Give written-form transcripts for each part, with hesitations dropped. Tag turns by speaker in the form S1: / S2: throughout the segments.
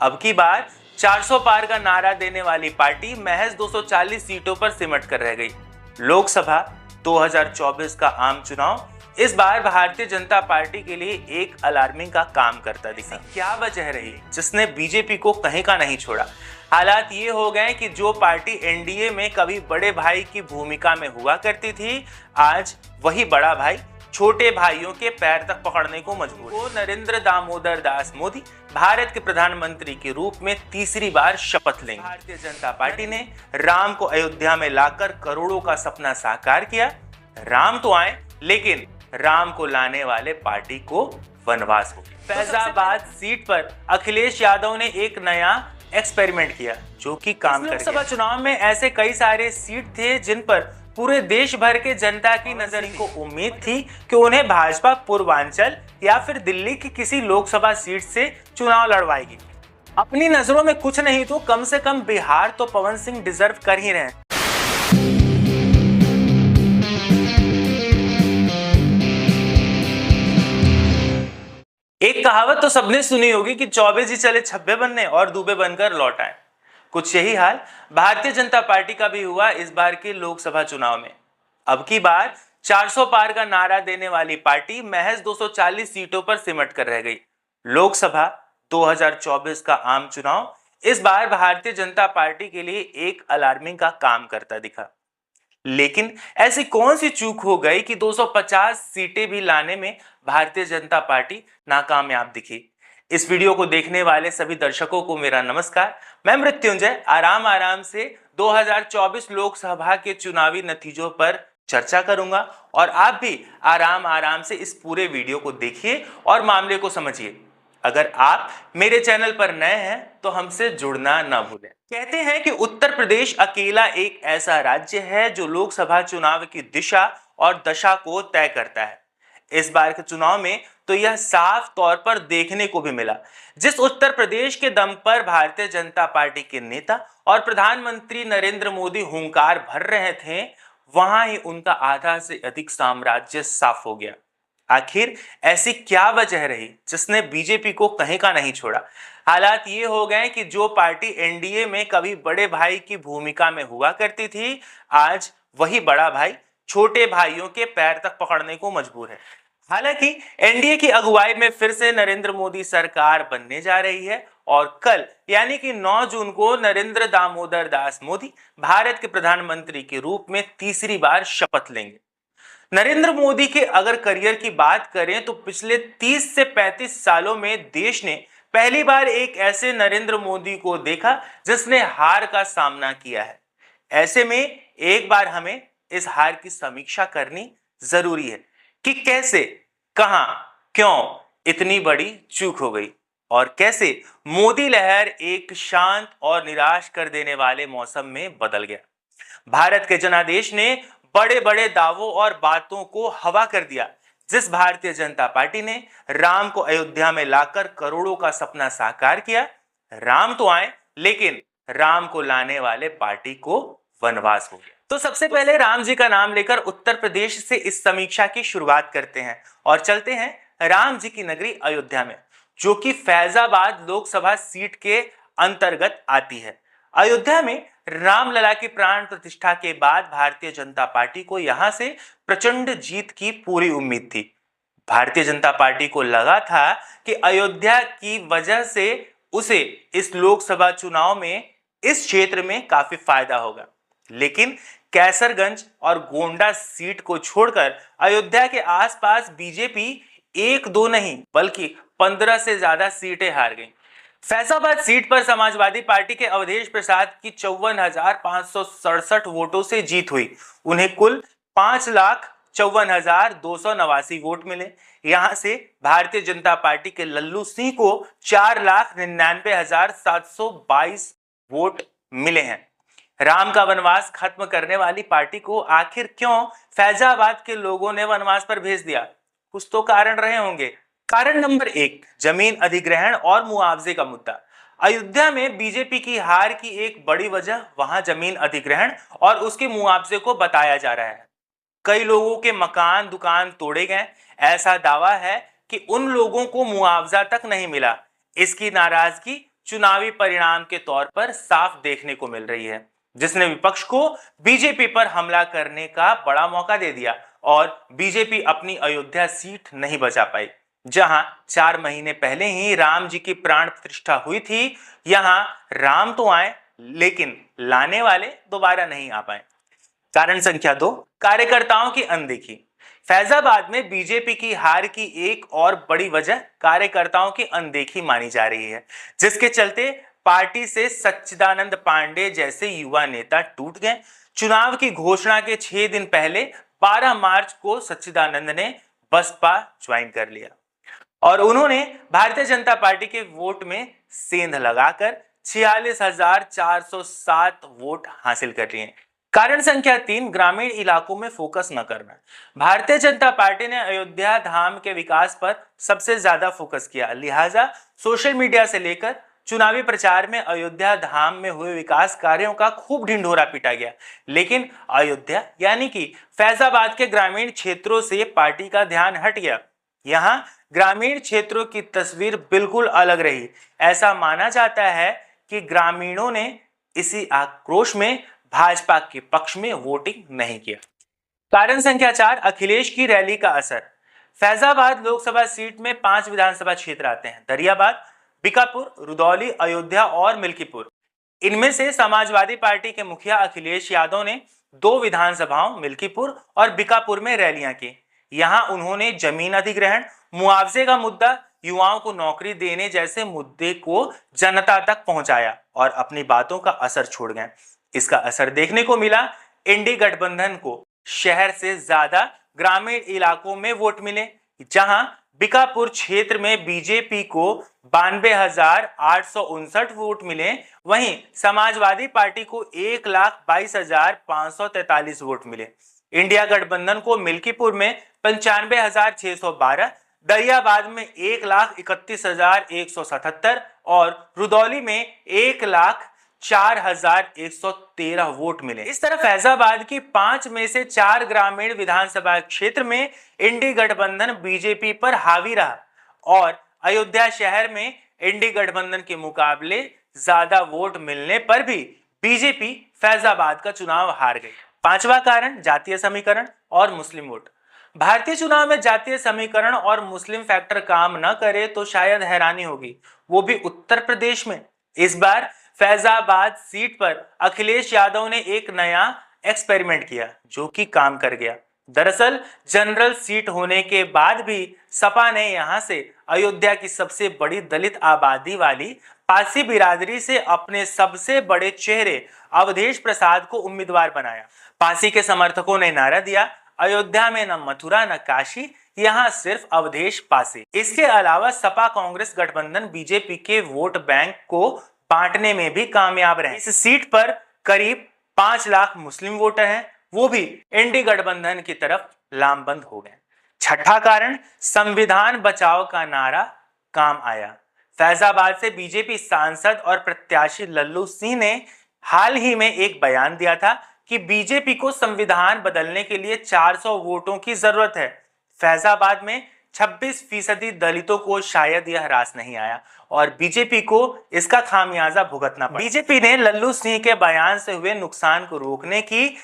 S1: अब की बार 400 पार का नारा देने वाली पार्टी महज 240 सीटों पर सिमट कर रह गई। लोकसभा 2024 का आम चुनाव इस बार भारतीय जनता पार्टी के लिए एक अलार्मिंग का काम करता दिखा। क्या वजह रही जिसने बीजेपी को कहीं का नहीं छोड़ा? हालात ये हो गए कि जो पार्टी एनडीए में कभी बड़े भाई की भूमिका में हुआ करती थी, आज वही बड़ा भाई छोटे भाइयों के पैर तक पकड़ने को मजबूर है। नरेंद्र दामोदर दास मोदी भारत के प्रधानमंत्री के रूप में तीसरी बार शपथ लेंगे। भारतीय जनता पार्टी ने राम को अयोध्या में लाकर करोड़ों का सपना साकार किया। राम तो आए, लेकिन राम को लाने वाले पार्टी को वनवास हो गया। फैजाबाद सीट पर अखिलेश यादव ने एक नया एक्सपेरिमेंट किया जो कि काम कर गया। लोकसभा चुनाव में ऐसे कई सारे सीट थे जिन पर पूरे देश भर के जनता की नजर को उम्मीद थी कि उन्हें भाजपा पूर्वांचल या फिर दिल्ली की किसी लोकसभा सीट से चुनाव लड़वाएगी। अपनी नजरों में कुछ नहीं तो कम से कम बिहार तो पवन सिंह डिजर्व कर ही रहे हैं। एक कहावत तो सबने सुनी होगी कि 24 ही चले छब्बे बनने और दूबे बनकर लौट आए। कुछ यही हाल भारतीय जनता पार्टी का भी हुआ इस बार के लोकसभा चुनाव में। अब की बार 400 पार का नारा देने वाली पार्टी महज 240 सीटों पर सिमट कर रह गई। लोकसभा 2024 का आम चुनाव इस बार भारतीय जनता पार्टी के लिए एक अलार्मिंग का काम करता दिखा। लेकिन ऐसी कौन सी चूक हो गई कि 250 सीटें भी लाने में भारतीय जनता पार्टी नाकामयाब दिखी? इस वीडियो को देखने वाले सभी दर्शकों को मेरा नमस्कार। मैं मृत्युंजय आराम से 2024 लोकसभा के चुनावी नतीजों पर चर्चा करूंगा और आप भी आराम से इस पूरे वीडियो को देखिए और मामले को समझिए। अगर आप मेरे चैनल पर नए हैं तो हमसे जुड़ना ना भूलें। कहते हैं कि उत्तर प्रदेश अकेला एक ऐसा राज्य है जो लोकसभा चुनाव की दिशा और दशा को तय करता है। इस बार के चुनाव में तो यह साफ तौर पर देखने को भी मिला। जिस उत्तर प्रदेश के दम पर भारतीय जनता पार्टी के नेता और प्रधानमंत्री नरेंद्र मोदी हुंकार भर रहे थे, वहां ही उनका आधा से अधिक साम्राज्य साफ हो गया। आखिर ऐसी क्या वजह रही जिसने बीजेपी को कहीं का नहीं छोड़ा? हालात ये हो गए कि जो पार्टी एनडीए में कभी बड़े भाई की भूमिका में हुआ करती थी, आज वही बड़ा भाई छोटे भाइयों के पैर तक पकड़ने को मजबूर है। हालांकि एनडीए की अगुवाई में फिर से नरेंद्र मोदी सरकार बनने जा रही है और कल यानी कि 9 जून को नरेंद्र दामोदर दास मोदी भारत के प्रधानमंत्री के रूप में तीसरी बार शपथ लेंगे। नरेंद्र मोदी के अगर करियर की बात करें तो पिछले 30 से 35 सालों में देश ने पहली बार एक ऐसे नरेंद्र मोदी को देखा जिसने हार का सामना किया है। ऐसे में एक बार हमें इस हार की समीक्षा करनी जरूरी है कि कैसे, कहां, क्यों इतनी बड़ी चूक हो गई और कैसे मोदी लहर एक शांत और निराश कर देने वाले मौसम में बदल गया। भारत के जनादेश ने बड़े बड़े दावों और बातों को हवा कर दिया। जिस भारतीय जनता पार्टी ने राम को अयोध्या में लाकर करोड़ों का सपना साकार किया, राम तो आए, लेकिन राम को लाने वाले पार्टी को वनवास हो गया। तो सबसे पहले राम जी का नाम लेकर उत्तर प्रदेश से इस समीक्षा की शुरुआत करते हैं और चलते हैं राम जी की नगरी अयोध्या में, जो कि फैजाबाद लोकसभा सीट के अंतर्गत आती है। अयोध्या में रामलला की प्राण प्रतिष्ठा के बाद भारतीय जनता पार्टी को यहां से प्रचंड जीत की पूरी उम्मीद थी। भारतीय जनता पार्टी को लगा था कि अयोध्या की वजह से उसे इस लोकसभा चुनाव में इस क्षेत्र में काफी फायदा होगा, लेकिन कैसरगंज और गोंडा सीट को छोड़कर अयोध्या के आसपास बीजेपी 1-2 नहीं बल्कि 15 से ज्यादा सीटें हार गईं। फैजाबाद सीट पर समाजवादी पार्टी के अवधेश प्रसाद की 54,567 वोटों से जीत हुई। उन्हें कुल 5,54,289 वोट मिले। यहां से भारतीय जनता पार्टी के लल्लू सिंह को 4,99,722 वोट मिले हैं। राम का वनवास खत्म करने वाली पार्टी को आखिर क्यों फैजाबाद के लोगों ने वनवास पर भेज दिया? कुछ तो कारण रहे होंगे। कारण नंबर 1, जमीन अधिग्रहण और मुआवजे का मुद्दा। अयोध्या में बीजेपी की हार की एक बड़ी वजह वहां जमीन अधिग्रहण और उसके मुआवजे को बताया जा रहा है। कई लोगों के मकान दुकान तोड़े गए। ऐसा दावा है कि उन लोगों को मुआवजा तक नहीं मिला। इसकी नाराजगी चुनावी परिणाम के तौर पर साफ देखने को मिल रही है, जिसने विपक्ष को बीजेपी पर हमला करने का बड़ा मौका दे दिया और बीजेपी अपनी अयोध्या सीट नहीं बचा पाई। जहां 4 महीने पहले ही राम जी की प्राण प्रतिष्ठा हुई थी, यहां राम तो आए लेकिन लाने वाले दोबारा नहीं आ पाए। कारण संख्या 2, कार्यकर्ताओं की अनदेखी। फैजाबाद में बीजेपी की हार की एक और बड़ी वजह कार्यकर्ताओं की अनदेखी मानी जा रही है, जिसके चलते पार्टी से सच्चिदानंद पांडे जैसे युवा नेता टूट गए। चुनाव की घोषणा के 6 दिन पहले 12 मार्च को सच्चिदानंद ने बसपा ज्वाइन कर लिया और उन्होंने भारतीय जनता पार्टी के वोट में सेंध लगाकर 46,407 वोट हासिल कर लिए। कारण संख्या 3, ग्रामीण इलाकों में फोकस न करना। भारतीय जनता पार्टी ने अयोध्या धाम के विकास पर सबसे ज्यादा फोकस किया, लिहाजा सोशल मीडिया से लेकर चुनावी प्रचार में अयोध्या धाम में हुए विकास कार्यों का खूब ढिंढोरा पीटा गया। लेकिन अयोध्या यानी कि फैजाबाद के ग्रामीण क्षेत्रों से पार्टी का ध्यान हट गया। यहाँ ग्रामीण क्षेत्रों की तस्वीर बिल्कुल अलग रही। ऐसा माना जाता है कि ग्रामीणों ने इसी आक्रोश में भाजपा के पक्ष में वोटिंग नहीं किया। कारण संख्या 4, अखिलेश की रैली का असर। फैजाबाद लोकसभा सीट में 5 विधानसभा क्षेत्र आते हैं, दरियाबाद, बीकापुर, रुदौली, अयोध्या और मिल्कीपुर। इनमें से समाजवादी पार्टी के मुखिया अखिलेश यादव ने 2 विधानसभाओं मिल्कीपुर और बीकापुर में रैलियां की। यहां उन्होंने जमीन अधिग्रहण, मुआवजे का मुद्दा, युवाओं को नौकरी देने जैसे मुद्दे को जनता तक पहुंचाया और अपनी बातों का असर छोड़ गए। इसका असर देखने को मिला। इंडी गठबंधन को शहर से ज्यादा ग्रामीण इलाकों में वोट मिले, जहां बीकापुर क्षेत्र में बीजेपी को 92,859 वोट मिले, वहीं समाजवादी पार्टी को 1,22,543 वोट मिले। इंडिया गठबंधन को मिल्कीपुर में 95,612, दरियाबाद में 1,31,177 और रुदौली में 1,04,113 वोट मिले। इस तरह फैजाबाद की 5 में से 4 ग्रामीण विधानसभा क्षेत्र में इंडी गठबंधन बीजेपी पर हावी रहा और अयोध्या शहर में इंडी गठबंधन के मुकाबले ज्यादा वोट मिलने पर भी बीजेपी फैजाबाद का चुनाव हार गई। 5वां कारण, जातीय समीकरण और मुस्लिम वोट। भारतीय चुनाव में जातीय समीकरण और मुस्लिम फैक्टर काम न करे तो शायद हैरानी होगी, वो भी उत्तर प्रदेश में। इस बार फैजाबाद सीट पर अखिलेश यादव ने एक नया एक्सपेरिमेंट किया जो कि काम कर गया। दरअसल जनरल सीट होने के बाद भी सपा ने यहां से अयोध्या की सबसे बड़ी दलित आबादी वाली पासी बिरादरी से अपने सबसे बड़े चेहरे अवधेश प्रसाद को उम्मीदवार बनाया। पासी के समर्थकों ने नारा दिया, अयोध्या में न मथुरा न काशी, यहां सिर्फ अवधेश पासी। इसके अलावा सपा कांग्रेस गठबंधन बीजेपी के वोट बैंक को बांटने में भी कामयाब रहे। इस सीट पर करीब 5 लाख मुस्लिम वोटर हैं, वो भी इंडी गठबंधन की तरफ लामबंद हो गए। छठा कारण, संविधान बचाओ का नारा काम आया। फैजाबाद से बीजेपी सांसद और प्रत्याशी लल्लू सिंह ने हाल ही में एक बयान दिया था कि बीजेपी को संविधान बदलने के लिए 400 वोटों की जरूरत है। फैजाबाद में 26% दलितों को शायद यह रास नहीं आया और बीजेपी को इसका खामियाजा भुगतना पड़ा। बीजेपी ने लल्लू सिंह के बयान से हुए नुकसान को रोकने की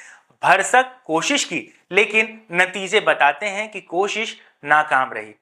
S1: भरसक कोशिश की, लेकिन नतीजे बताते हैं कि कोशिश नाकाम रही।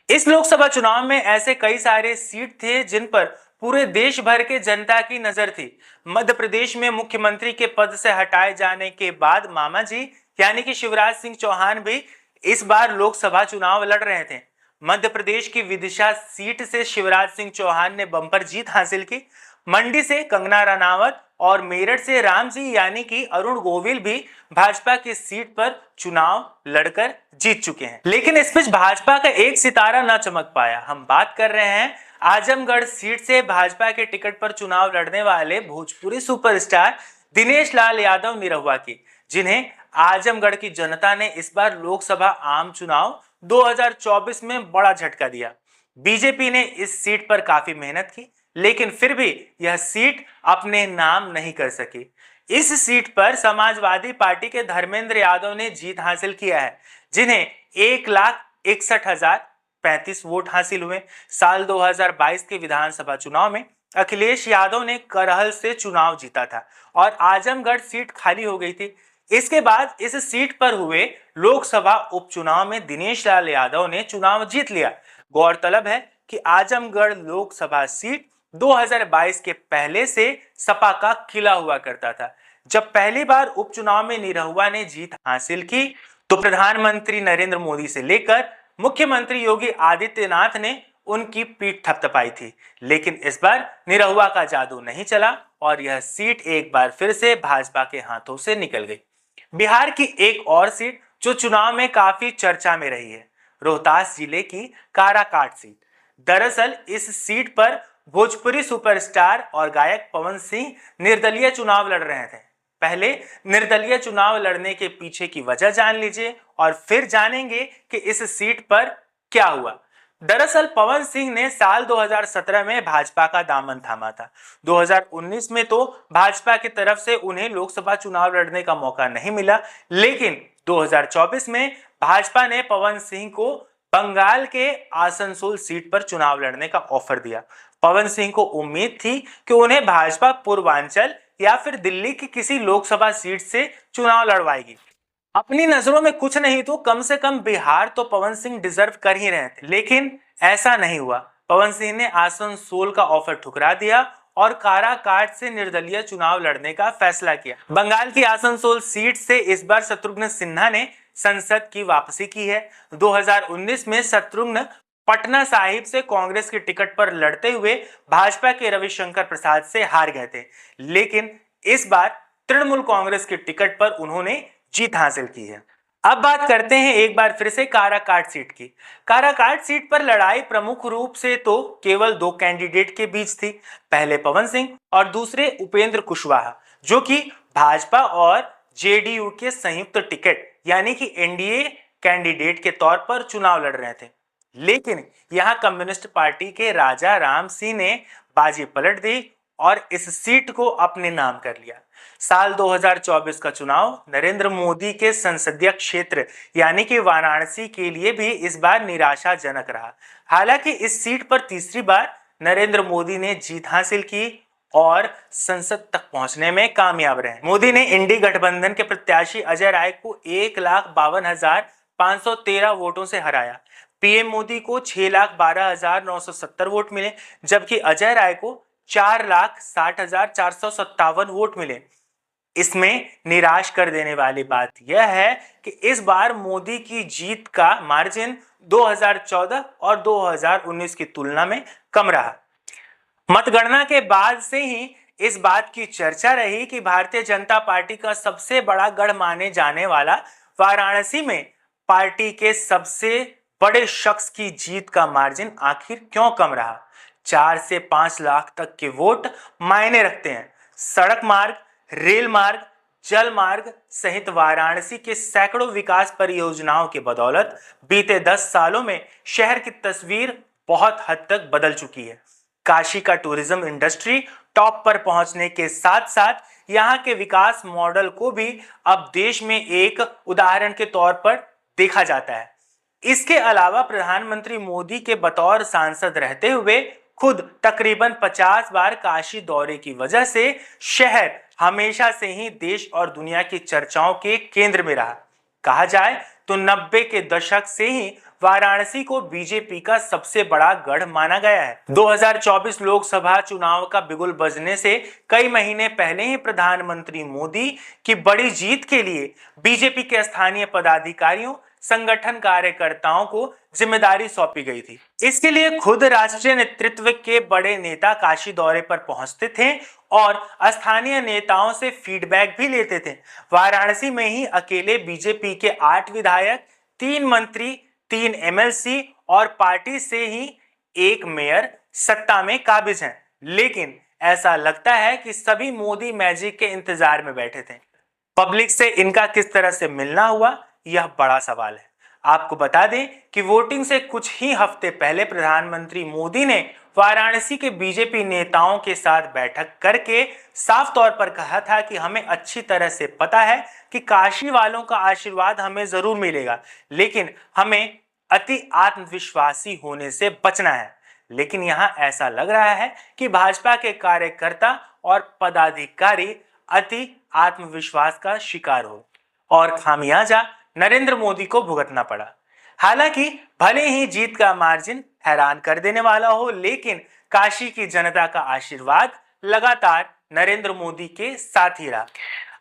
S1: इस लोकसभा चुनाव में ऐसे कई सारे सीट थे जिन पर पूरे देश भर के जनता की नजर थी। मध्य प्रदेश में मुख्यमंत्री के पद से हटाए जाने के बाद मामा जी यानी कि शिवराज सिंह चौहान भी इस बार लोकसभा चुनाव लड़ रहे थे। मध्य प्रदेश की विदिशा सीट से शिवराज सिंह चौहान ने बम्पर जीत हासिल की। मंडी से कंगना रनावत और मेरठ से राम जी यानी कि अरुण गोविल भी भाजपा की सीट पर चुनाव लड़कर जीत चुके हैं, लेकिन इस बीच भाजपा का एक सितारा न चमक पाया। हम बात कर रहे हैं आजमगढ़ सीट से भाजपा के टिकट पर चुनाव लड़ने वाले भोजपुरी सुपरस्टार दिनेश लाल यादव निरहुआ की, जिन्हें आजमगढ़ की जनता ने इस बार लोकसभा आम चुनाव 2024 में बड़ा झटका दिया। बीजेपी ने इस सीट पर काफी मेहनत की, लेकिन फिर भी यह सीट अपने नाम नहीं कर सकी। इस सीट पर समाजवादी पार्टी के धर्मेंद्र यादव ने जीत हासिल किया है, जिन्हें 1,61,035 वोट हासिल हुए। साल 2022 के विधानसभा चुनाव में अखिलेश यादव ने करहल से चुनाव जीता था और आजमगढ़ सीट खाली हो गई थी। इसके बाद इस सीट पर हुए लोकसभा उपचुनाव में दिनेश लाल यादव ने चुनाव जीत लिया। गौरतलब है कि आजमगढ़ लोकसभा सीट 2022 के पहले से सपा का किला हुआ करता था। जब पहली बार उपचुनाव में निरहुआ ने जीत हासिल की तो प्रधानमंत्री नरेंद्र मोदी से लेकर मुख्यमंत्री योगी आदित्यनाथ ने उनकी पीठ थपथपाई थी। लेकिन इस बार निरहुआ का जादू नहीं चला और यह सीट एक बार फिर से भाजपा के हाथों से निकल गई। बिहार की एक और सीट जो चुनाव में काफी चर्चा में रही है, रोहतास जिले की काराकाट सीट। दरअसल इस सीट पर भोजपुरी सुपरस्टार और गायक पवन सिंह निर्दलीय चुनाव लड़ रहे थे। पहले निर्दलीय चुनाव लड़ने के पीछे की वजह जान लीजिए और फिर जानेंगे कि इस सीट पर क्या हुआ। दरअसल पवन सिंह ने साल 2017 में भाजपा का दामन थामा था। 2019 में तो भाजपा की तरफ से उन्हें लोकसभा चुनाव लड़ने का मौका नहीं मिला, लेकिन 2024 में भाजपा ने पवन सिंह को बंगाल के आसनसोल सीट पर चुनाव लड़ने का ऑफर दिया। पवन सिंह को उम्मीद थी कि उन्हें भाजपा पूर्वांचल या फिर दिल्ली की किसी लोकसभा सीट से चुनाव लड़वाएगी। अपनी नजरों में कुछ नहीं तो कम से कम बिहार तो पवन सिंह डिजर्व कर ही रहे थे, लेकिन ऐसा नहीं हुआ। पवन सिंह ने आसनसोल का ऑफर ठुकरा दिया और काराकाट से निर्दलीय चुनाव लड़ने का फैसला किया। बंगाल की आसनसोल सीट से इस बार शत्रुघ्न सिन्हा ने संसद की वापसी की है। 2019 में शत्रुघ्न पटना साहिब से कांग्रेस की टिकट पर लड़ते हुए भाजपा के रविशंकर प्रसाद से हार गए थे, लेकिन इस बार तृणमूल कांग्रेस की टिकट पर उन्होंने जीत हासिल की है। अब बात करते हैं एक बार फिर से काराकाट सीट की। काराकाट सीट पर लड़ाई प्रमुख रूप से तो केवल दो कैंडिडेट के बीच थी, पहले पवन सिंह और दूसरे उपेंद्र कुशवाहा, जो कि भाजपा और जेडीयू के संयुक्त टिकट यानी कि एनडीए कैंडिडेट के तौर पर चुनाव लड़ रहे थे। लेकिन यहां कम्युनिस्ट पार्टी के राजा राम सिंह ने बाजी पलट दी और इस सीट को अपने नाम कर लिया। साल 2024 का चुनाव नरेंद्र मोदी के संसदीय क्षेत्र यानी कि वाराणसी के लिए भी इस बार निराशाजनक रहा। हालांकि इस सीट पर तीसरी बार नरेंद्र मोदी ने जीत हासिल की और संसद तक पहुंचने में कामयाब रहे। मोदी ने इंडी गठबंधन के प्रत्याशी अजय राय को 1,52,513 वोटों से हराया। पीएम मोदी को 6,12,970 वोट मिले, जबकि अजय राय को 4,60,457 वोट मिले। इसमें निराश कर देने वाली बात यह है कि इस बार मोदी की जीत का मार्जिन 2014 और 2019 की तुलना में कम रहा। मतगणना के बाद से ही इस बात की चर्चा रही कि भारतीय जनता पार्टी का सबसे बड़ा गढ़ माने जाने वाला वाराणसी में पार्टी के सबसे बड़े शख्स की जीत का मार्जिन आखिर क्यों कम रहा। 4 से 5 लाख तक के वोट मायने रखते हैं। सड़क मार्ग, रेल मार्ग, जल मार्ग सहित वाराणसी के सैकड़ों विकास परियोजनाओं के बदौलत बीते 10 सालों में शहर की तस्वीर बहुत हद तक बदल चुकी है। काशी का टूरिज्म इंडस्ट्री टॉप पर पहुंचने के साथ साथ यहां के विकास मॉडल को भी अब देश में एक उदाहरण के तौर पर देखा जाता है। इसके अलावा प्रधानमंत्री मोदी के बतौर सांसद रहते हुए खुद तकरीबन 50 बार काशी दौरे की वजह से शहर हमेशा से ही देश और दुनिया की चर्चाओं के केंद्र में रहा। कहा जाए तो 90 के दशक से ही वाराणसी को बीजेपी का सबसे बड़ा गढ़ माना गया है। 2024 लोकसभा चुनाव का बिगुल बजने से कई महीने पहले ही प्रधानमंत्री मोदी की बड़ी जीत के लिए बीजेपी के स्थानीय पदाधिकारियों, संगठन कार्यकर्ताओं को जिम्मेदारी सौंपी गई थी। इसके लिए खुद राष्ट्रीय नेतृत्व के बड़े नेता काशी दौरे पर पहुंचते थे और स्थानीय नेताओं से फीडबैक भी लेते थे। वाराणसी में ही अकेले बीजेपी के 8 विधायक, 3 मंत्री, 3 एमएलसी और पार्टी से ही एक मेयर सत्ता में काबिज हैं। लेकिन ऐसा लगता है कि सभी मोदी मैजिक के इंतजार में बैठे थे। पब्लिक से इनका किस तरह से मिलना हुआ, यह बड़ा सवाल है। आपको बता दें कि वोटिंग से कुछ ही हफ्ते पहले प्रधानमंत्री मोदी ने वाराणसी के बीजेपी नेताओं के साथ बैठक करके साफ तौर पर कहा था कि हमें अच्छी तरह से पता है कि काशी वालों का आशीर्वाद हमें जरूर मिलेगा, लेकिन हमें अति आत्मविश्वासी होने से बचना है। लेकिन यहाँ ऐसा लग रहा है कि भाजपा के कार्यकर्ता और पदाधिकारी अति आत्मविश्वास का शिकार हो और खामियाजा नरेंद्र मोदी को भुगतना पड़ा। हालांकि भले ही जीत का मार्जिन हैरान कर देने वाला हो, लेकिन काशी की जनता का आशीर्वाद लगातार नरेंद्र मोदी के साथ ही रहा।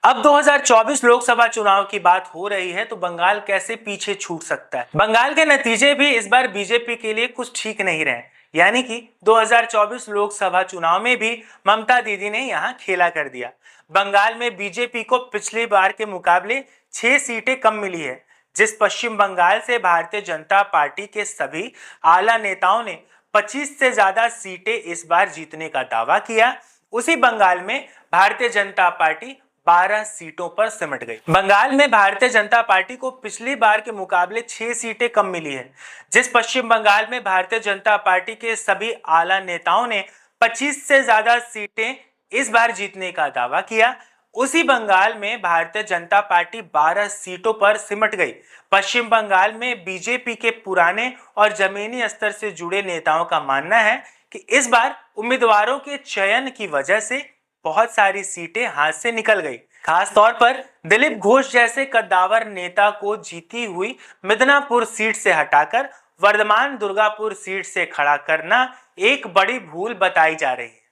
S1: अब 2024 लोकसभा चुनाव की बात हो रही है तो बंगाल कैसे पीछे छूट सकता है। बंगाल के नतीजे भी इस बार बीजेपी के लिए कुछ ठीक नहीं रहे, यानी कि 2024 लोकसभा चुनाव में भी ममता दीदी ने यहां खेला कर दिया। बंगाल में बीजेपी को पिछली बार के मुकाबले 6 सीटें कम मिली है। जिस पश्चिम बंगाल से भारतीय जनता पार्टी के सभी आला नेताओं ने 25 से ज्यादा सीटें इस बार जीतने का दावा किया, उसी बंगाल में भारतीय जनता पार्टी 12 सीटों पर सिमट गई। बंगाल में भारतीय जनता पार्टी को पिछली बार के मुकाबले 6 सीटें कम मिली है। जिस पश्चिम बंगाल में भारतीय जनता पार्टी के सभी आला नेताओं ने 25 से ज्यादा सीटें इस बार जीतने का दावा किया, उसी बंगाल में भारतीय जनता पार्टी 12 सीटों पर सिमट गई। पश्चिम बंगाल में बीजेपी के पुराने और जमीनी स्तर से जुड़े नेताओं का मानना है कि इस बार उम्मीदवारों के चयन की वजह से बहुत सारी सीटें हाथ से निकल गई। खास तौर पर दिलीप घोष जैसे कद्दावर नेता को जीती हुई मिदनापुर सीट से हटाकर वर्धमान दुर्गापुर सीट से खड़ा करना एक बड़ी भूल बताई जा रही है।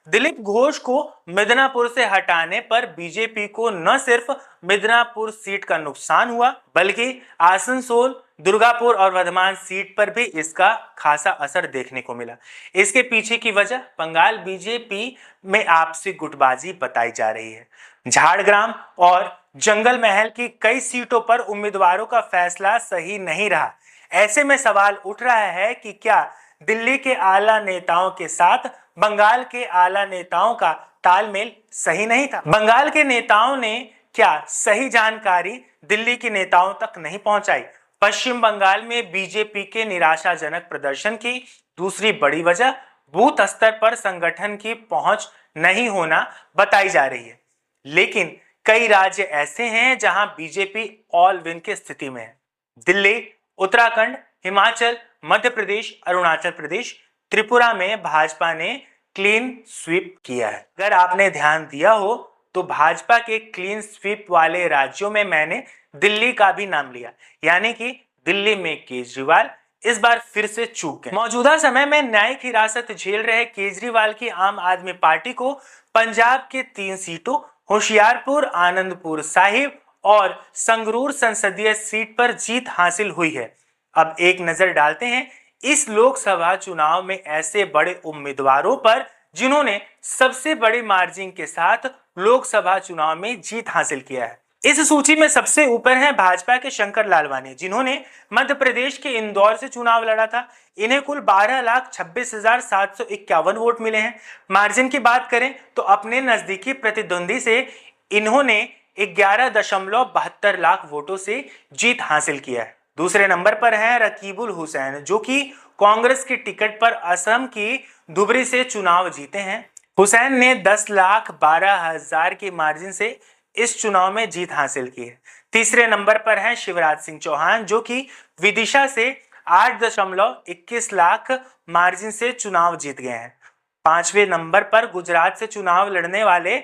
S1: दिलीप घोष को मिदनापुर से हटाने पर बीजेपी को न सिर्फ मिदनापुर सीट का नुकसान हुआ, बल्कि आसनसोल, दुर्गापुर और वर्धमान सीट पर भी इसका खासा असर देखने को मिला। इसके पीछे की वजह बंगाल बीजेपी में आपसी गुटबाजी बताई जा रही है। झाड़ग्राम और जंगल महल की कई सीटों पर उम्मीदवारों का फैसला सही नहीं रहा। ऐसे में सवाल उठ रहा है कि क्या दिल्ली के आला नेताओं के साथ बंगाल के आला नेताओं का तालमेल सही नहीं था? बंगाल के नेताओं ने क्या सही जानकारी दिल्ली के नेताओं तक नहीं पहुंचाई? पश्चिम बंगाल में बीजेपी के निराशाजनक प्रदर्शन की दूसरी बड़ी वजह बूथ स्तर पर संगठन की पहुंच नहीं होना बताई जा रही है। लेकिन कई राज्य ऐसे हैं जहां बीजेपी ऑल विन की स्थिति में है। दिल्ली, उत्तराखंड, हिमाचल, मध्य प्रदेश, अरुणाचल प्रदेश, त्रिपुरा में भाजपा ने क्लीन स्वीप किया है। अगर आपने ध्यान दिया हो तो भाजपा के क्लीन स्वीप वाले राज्यों में मैंने दिल्ली का भी नाम लिया, यानी कि दिल्ली में केजरीवाल इस बार फिर से चूक गए। मौजूदा समय में न्यायिक हिरासत झेल रहे केजरीवाल की आम आदमी पार्टी को पंजाब के 3 सीटों होशियारपुर, आनंदपुर साहिब और संगरूर संसदीय सीट पर जीत हासिल हुई है। अब एक नजर डालते हैं इस लोकसभा चुनाव में ऐसे बड़े उम्मीदवारों पर जिन्होंने सबसे बड़ी मार्जिन के साथ लोकसभा चुनाव में जीत हासिल किया है। इस सूची में सबसे ऊपर हैं भाजपा के शंकर लालवानी, जिन्होंने मध्य प्रदेश के इंदौर से चुनाव लड़ा था। इन्हें कुल 12,26,751 वोट मिले हैं। मार्जिन की बात करें तो अपने नजदीकी प्रतिद्वंदी से इन्होंने 11.72 लाख वोटों से जीत हासिल किया है। दूसरे नंबर पर हैं रकीबुल हुसैन, जो कि कांग्रेस की टिकट पर असम की धुबरी से चुनाव जीते हैं। हुसैन ने 10,12,000 की मार्जिन से इस चुनाव में जीत हासिल की है। तीसरे नंबर पर हैं शिवराज सिंह चौहान, जो कि विदिशा से 8.21 लाख मार्जिन से चुनाव जीत गए हैं। 5वें नंबर पर गुजरात से चुनाव लड़ने वाले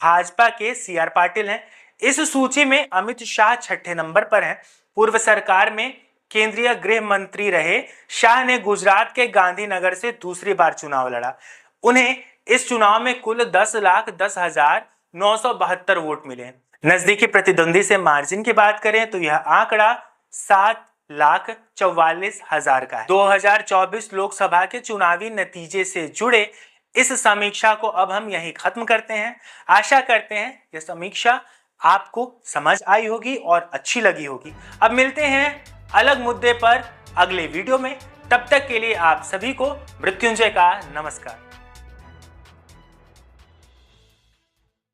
S1: भाजपा के CR पाटिल हैं। इस सूची में अमित शाह 6ठे नंबर पर हैं। पूर्व सरकार में केंद्रीय गृह मंत्री रहे शाह ने गुजरात के गांधीनगर से दूसरी बार चुनाव लड़ा। उन्हें इस चुनाव में कुल 10,10,972 वोट मिले। नजदीकी प्रतिद्वंदी से मार्जिन की बात करें तो यह आंकड़ा 7,44,000 का है। 2024 लोकसभा के चुनावी नतीजे से जुड़े इस समीक्षा को अब हम यहीं खत्म करते हैं। आशा करते हैं यह समीक्षा आपको समझ आई होगी और अच्छी लगी होगी। अब मिलते हैं अलग मुद्दे पर अगले वीडियो में। तब तक के लिए आप सभी को मृत्युंजय का नमस्कार।